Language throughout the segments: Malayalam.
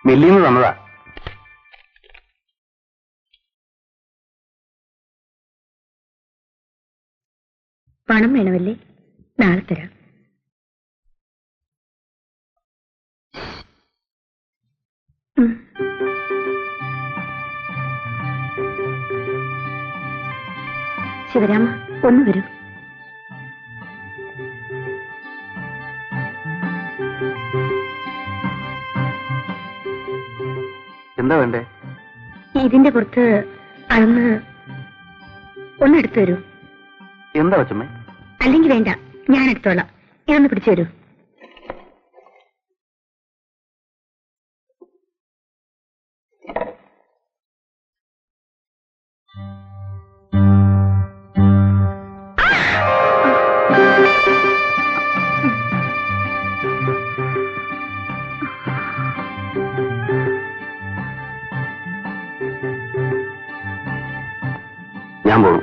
മില്ലിന്ന് തന്നതാ. പണം വേണമല്ലേ? നാളെ തരാം. ശിവരാമ, ഒന്ന് വരൂ. എന്താ വേണ്ടേ? ഇതിന്റെ പുറത്ത് അളന്ന് ഒന്നെടുത്തു തരൂ. എന്താ കൊച്ചമ്മേ? അല്ലെങ്കിൽ വേണ്ട, ഞാൻ എടുത്തോളാം. ഇതൊന്ന് പിടിച്ചു തരൂ. ഞാൻ പോകും.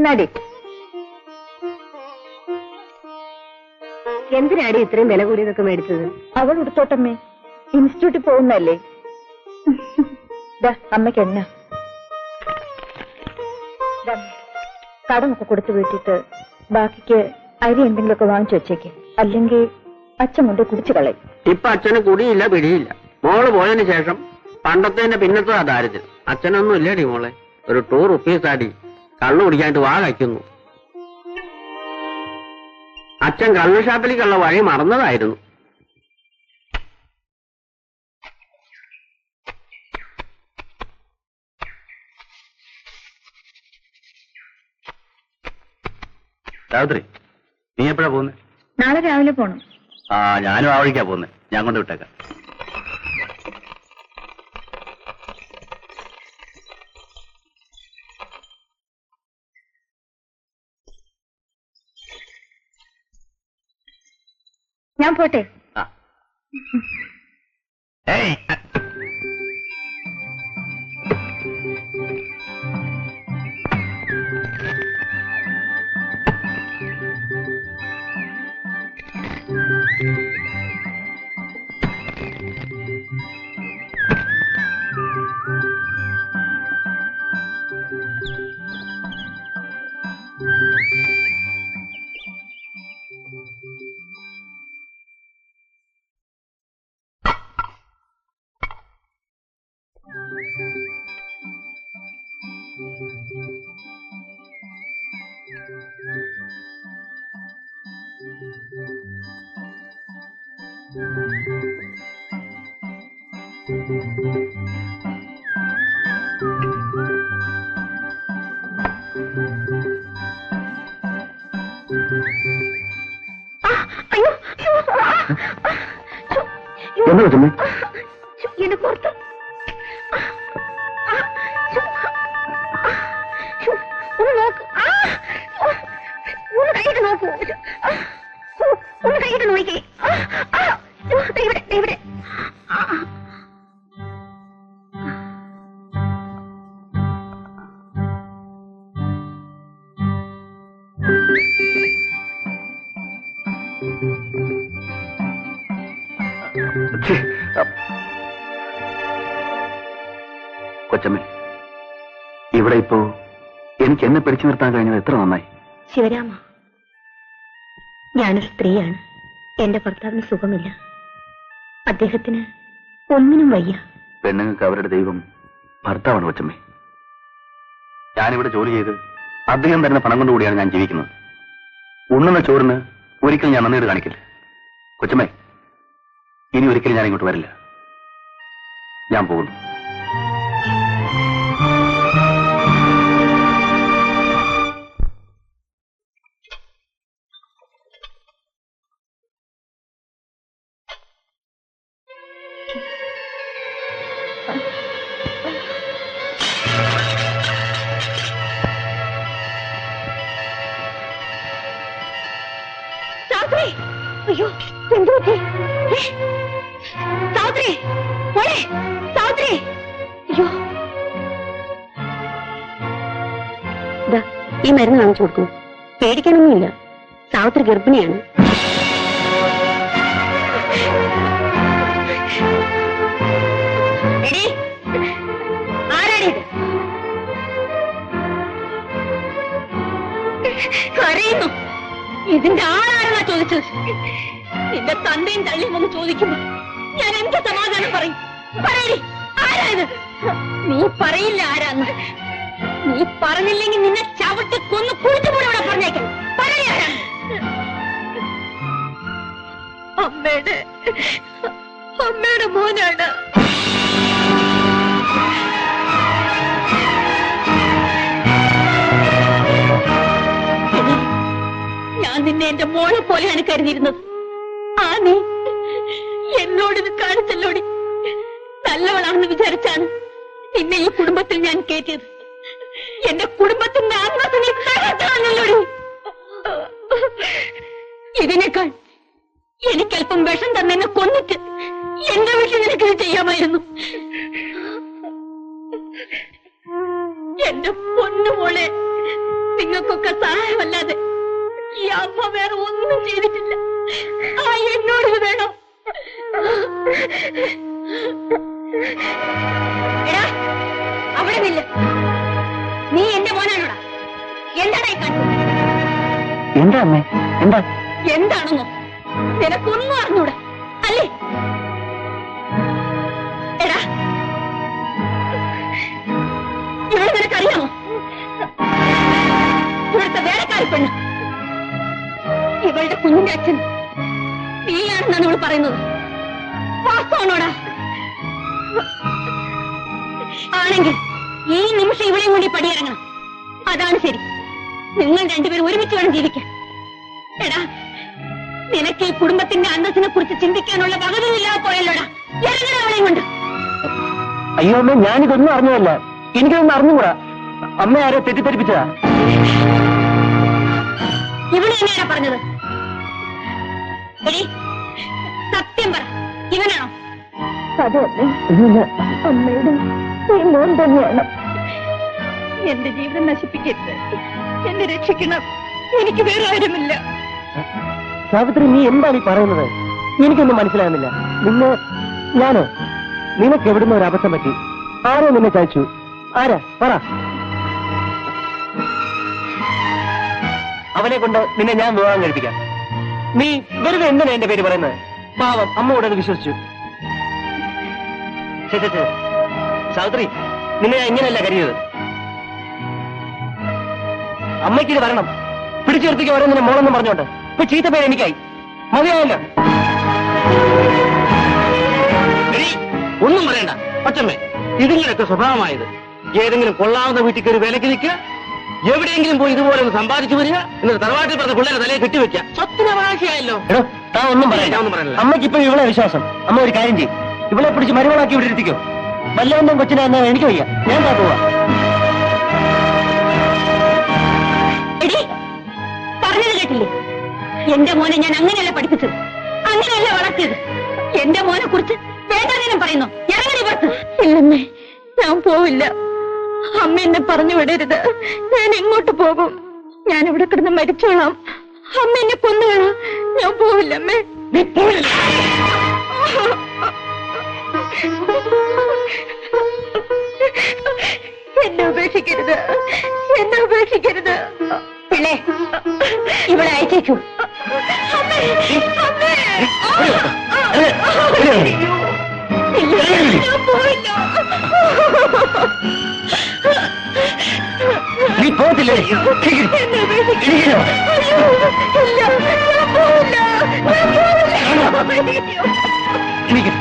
നടി, എന്തിനാടി ഇത്രയും വില കൂടിയതൊക്കെ മേടിച്ചത്? അവൾ എടുത്തോട്ടമ്മേ, ഇൻസ്റ്റിറ്റ്യൂട്ടിൽ പോകുന്നല്ലേ. അമ്മയ്ക്ക് എന്നാ കടമൊക്കെ കൊടുത്തു വീട്ടിട്ട് ബാക്കിക്ക് അരി എന്തെങ്കിലുമൊക്കെ വാങ്ങിച്ചു വെച്ചേക്ക്. അല്ലെങ്കിൽ അച്ഛൻ കൊണ്ട് കുടിച്ചു കളയും. ഇപ്പൊ അച്ഛന് കുടിയില്ല പിടിയില്ല. മോള് പോയതിനു ശേഷം പണ്ടത്തെ പിന്നത്തെ ദാരിദ്ര്യം. അച്ഛനൊന്നും ഇല്ലേടി മോളെ. ഒരു ₹2 ആടി കള്ളു കുടിക്കാനായിട്ട് വാ കഴിക്കുന്നു. അച്ഛൻ കള്ളു ഷാപ്പിലേക്കുള്ള വഴി മറന്നതായിരുന്നു. സാവിത്രി, നീ എപ്പോഴാ പോകുന്നത്? നാളെ രാവിലെ പോണം. ഞാനും ആ വഴിക്കാ പോകുന്നത്. ഞാൻ കൊണ്ട് വിട്ടേക്കാം. ഞാൻ പോട്ടെ. എന്താ കൊച്ചമ്മേ? എന്നെ പുറത്ത് ഒന്ന് നോക്ക്. ഒന്ന് കൈയിട്ട് നോക്കൂ. ഒന്ന് കൈയിട്ട് നോക്കേ. ഇവിടെ ഇവിടെ. കൊച്ചമ്മേ, ഇവിടെ ഇപ്പോ എനിക്ക് എന്നെ പിടിച്ചു നിർത്താൻ കഴിഞ്ഞത് എത്ര നന്നായി. ശിവരാമ, ഞാനൊരു സ്ത്രീയാണ്. എന്റെ ഭർത്താവിന് സുഖമില്ല. അദ്ദേഹത്തിന് ഒന്നിനും വയ്യ. പെണ്ണുങ്ങൾക്ക് അവരുടെ ദൈവം ഭർത്താവാണ് കൊച്ചമ്മേ. ഞാനിവിടെ ജോലി ചെയ്ത് അദ്ദേഹം തരുന്ന പണം കൊണ്ടുകൂടിയാണ് ഞാൻ ജീവിക്കുന്നത്. ഉണ്ണുന്ന ചോറിന് ഒരിക്കലും ഞാൻ നന്ദിയോട് കാണിക്കില്ല. കൊച്ചമ്മേ, ഇനി ഒരിക്കലും ഞാൻ ഇങ്ങോട്ട് വരില്ല. ഞാൻ പോകുന്നു. അയ്യോ, എന്തു പറ്റി? സാവിത്രി, മോളെ സാവിത്രി. അയ്യോ, ഈ മരുന്ന് വാങ്ങിച്ചു കൊടുക്കും. പേടിക്കാനൊന്നുമില്ല. സാവിത്രി ഗർഭിണിയാണ്. ആരാണിത്? അറിയുന്നു. ഇതിന്റെ ആളാരെന്നാ ചോദിച്ചത്? നിന്റെ തന്തയും തള്ളിയും വന്ന് ചോദിക്കുമ്പോ ഞാൻ എന്ത് സമാധാനം പറയും? പറയടി, ആരായത്? നീ പറയില്ല ആരാന്ന്. നീ പറഞ്ഞില്ലെങ്കിൽ നിന്നെ ചവിട്ടി കൊന്ന് കുഴിച്ചുകൂടെ ഇവിടെ പറഞ്ഞേക്കാം. പറയാരാ? അമ്മയുടെ മോനാണ്. ഞാൻ നിന്നെ എന്റെ മോളെ പോലെയാണ് കരുതിയിരുന്നത്. ആ നീ എന്നോടിത് കാണിച്ചല്ലോടി. നല്ലവളാണെന്ന് വിചാരിച്ചാണ് നിന്നെ ഈ കുടുംബത്തിൽ ഞാൻ കയറ്റിയത്. എന്റെ കുടുംബത്തിന്റെ ആത്മഹത്യ നീ തകർത്താണല്ലോടി. ഇതിനേക്കാൾ എനിക്കല്പം വിഷം തന്നെ കൊന്നിട്ട് എന്റെ വീട്ടിൽ നിനക്ക് ചെയ്യാമായിരുന്നു. എന്റെ പൊന്നുമോളെ, നിങ്ങൾക്കൊക്കെ സഹായമല്ലാതെ ഈ അമ്മ വേറെ ഒന്നും ചെയ്തിട്ടില്ല. ആ എന്നോട് വേണോ? എടാ, അവിടെ നില്ല. നീ എന്റെ മോനാണോടാ? എന്താടായി കാണിച്ചത്? എന്താ അമ്മേ? എന്താ? എന്താണെന്നോ നിനക്കൊന്നും അറിഞ്ഞൂടാ അല്ലേ? എടാ, ഇവിടെ നിനക്കറിയാമോ? ഇവിടുത്തെ വേലക്കാരി പെണ്ണ്, ഇവളുടെ കുഞ്ഞിന്റെ അച്ഛൻ നീയാണെന്നാണ് ഇവള് പറയുന്നത്. വാസ്തവനോടാ? ആണെങ്കിൽ ഈ നിമിഷം ഇവിടെയും കൂടി പടിയിറങ്ങണം. അതാണ് ശരി. നിങ്ങൾ രണ്ടുപേരും ഒരുമിച്ച് വേണം ജീവിക്കാൻ. എടാ, നിനക്ക് ഈ കുടുംബത്തിന്റെ അന്തസ്സിനെ കുറിച്ച് ചിന്തിക്കാനുള്ള വകതില്ലാതെ പോയല്ലോടാ. ഇറങ്ങണ അവളെയും കൊണ്ട്. അയ്യോ അമ്മ, ഞാനിതൊന്നും അറിഞ്ഞതല്ല. എനിക്കൊന്നും അറിഞ്ഞുകൂടാ. അമ്മ ആരോ തെറ്റിദ്ധരിപ്പിച്ചതാ. ഇവിടെ തന്നെയാ പറഞ്ഞത്. എടി, സത്യം പറ, ഇവനാണോ? അതെ, അമ്മയുടെ മോൻ തന്നെയാണ്. എന്റെ ജീവിതം നശിപ്പിക്കരുത്. എന്നെ രക്ഷിക്കണം. എനിക്ക് വേറെ ആരുമില്ല. സാവിത്രി, നീ എന്താണ് ഈ പറയുന്നത്? എനിക്കൊന്നും മനസ്സിലാകുന്നില്ല. ഞാനോ? നിനക്ക് എവിടുന്ന ഒരു അബദ്ധം പറ്റി? ആരോ നിന്നെ ചതിച്ചു? ആരാ? പറ. അവനെ കൊണ്ട് നിന്നെ ഞാൻ വിവാഹം കഴിപ്പിക്കാം. നീ വെറുതെ എന്തിനാ എന്റെ പേര് പറയുന്നത്? പാവം അമ്മയോട് അത് വിശ്വസിച്ചു. സാവിത്രി, നിന്നെ ഞാൻ ഇങ്ങനെയല്ല കരുതിയത്. അമ്മയ്ക്കിത് വരണം. പിടിച്ചെടുത്തേക്ക് വരാൻ നിന്നെ മോളെന്നും പറഞ്ഞോണ്ട് ഇപ്പൊ ചീത്ത പേര് എനിക്കായി. മതിയായല്ലോ. ഒന്നും പറയണ്ട പച്ചമ്മേ. ഇതിങ്ങനെയൊക്കെ സ്വഭാവമായത്. ഏതെങ്കിലും കൊള്ളാവുന്ന വീട്ടിൽ ഒരു വിലക്ക് നിൽക്കുക, എവിടെയെങ്കിലും പോയി ഇതുപോലെ ഒന്ന് സമ്പാദിച്ചു വരിക, എന്നിട്ട് തറവാട്ടിൽ പറഞ്ഞ പിള്ളേരെ തലയെ കെട്ടിവെക്കുക. സ്വത്തിനവകാശിയായല്ലോ. താൻ ഒന്നും പറയാനില്ല. അമ്മയ്ക്ക് ഇപ്പൊ ഇവളെ വിശ്വാസം. അമ്മ ഒരു കാര്യം ചെയ്യും, ഇവളെ പിടിച്ച് മരുമകളാക്കി ഇവിടെ ഇരുത്തിക്കോ. വല്ലവന്റെ കൊച്ചിനെ എന്നാ എനിക്ക് വയ്യ. ഞാൻ പോവാ. പറഞ്ഞത് കേട്ടില്ലേ? എന്റെ മോനെ ഞാൻ അങ്ങനെയല്ല പഠിപ്പിച്ചത്, അങ്ങനെയല്ല വളർത്തിയത്. എന്റെ മോനെ കുറിച്ച് വേണ്ടാതീനം പറയുന്നു. ഇറങ്ങണി പുറത്ത്. ഇല്ലമ്മേ, ഞാൻ പോവില്ല. അമ്മ എന്നെ പറഞ്ഞു വിടരുത്. ഞാൻ എങ്ങോട്ട് പോകും? ഞാൻ ഇവിടെ കിടന്ന് മരിച്ചോളാം. അമ്മ എന്നെ കൊന്നുകളാം. ഞാൻ പോവില്ല അമ്മേ. എന്നെ ഉപേക്ഷിക്കരുത്, എന്നെ ഉപേക്ഷിക്കരുത്. പിള്ളേ, ഇവിടെ അയച്ചേക്കൂ. നീ പോകത്തില്ലേ? എനിക്ക്